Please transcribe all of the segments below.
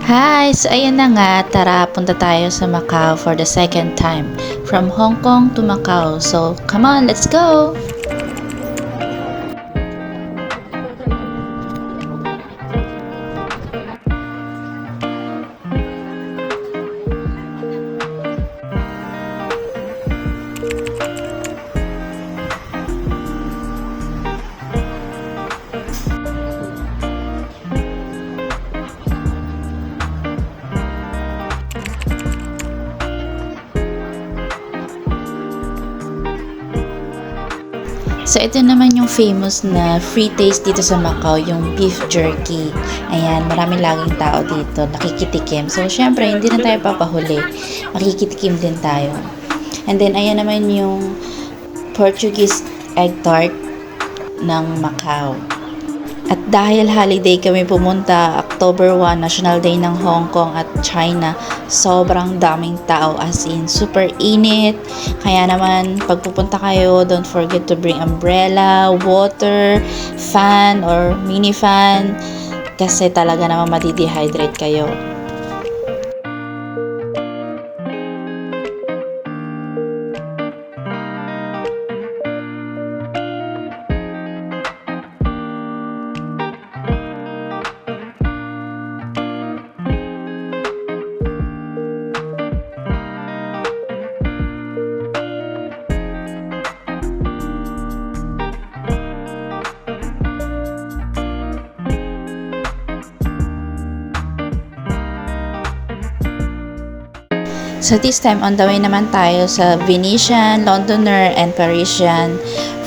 Hi! So ayan na nga, tara punta tayo sa Macau for the second time. From Hong Kong to Macau. So come on, let's go! So, ito naman yung famous na free taste dito sa Macau, yung beef jerky. Ayan, maraming laging tao dito, nakikitikim. So, syempre, hindi na tayo papahuli. Makikitikim din tayo. And then, ayan naman yung Portuguese egg tart ng Macau. At dahil holiday kami pumunta, October 1, National Day ng Hong Kong at China, sobrang daming tao, as in super init. Kaya naman, pag pupunta kayo, don't forget to bring umbrella, water, fan or mini fan kasi talaga naman madidehydrate kayo. So this time, on the way naman tayo sa Venetian, Londoner, and Parisian.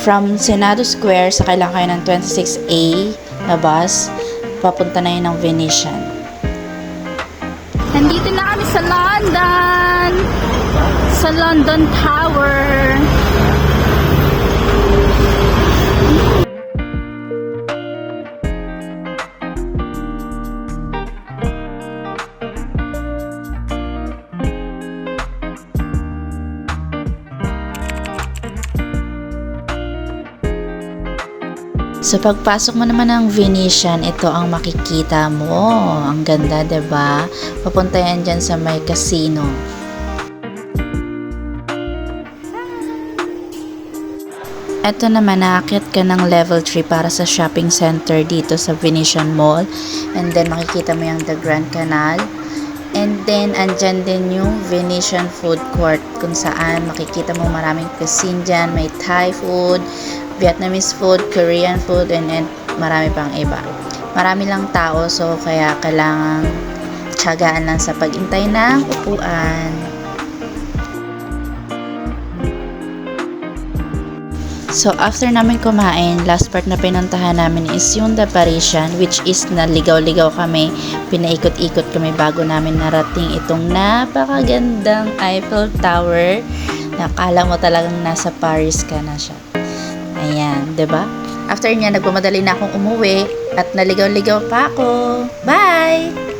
From Senado Square, sakay lang kayo ng 26A na bus. Papunta na yun ng Venetian. Nandito na kami sa London! Sa London Tower! So pagpasok mo naman ng Venetian, ito ang makikita mo. Ang ganda, 'di ba? Papunta yan dyan sa may casino. Ito naman, naakyat ka ng level 3 para sa shopping center dito sa Venetian Mall. And then makikita mo yung the Grand Canal. And then, andyan din yung Venetian Food Court kung saan makikita mo maraming cuisine dyan. May Thai food, Vietnamese food, Korean food, and marami pang iba. Marami lang tao, so kaya kailangan tiyagaan lang sa pag-intay ng upuan. So, after namin kumain, last part na pinuntahan namin is yung The Parisian, which is naligaw-ligaw kami. Pinaikot-ikot kami bago namin narating itong napakagandang Eiffel Tower. Nakala mo talagang nasa Paris ka na siya. Ayan, 'di ba? After niya, nagmamadali na akong umuwi at naligaw-ligaw pa ako. Bye!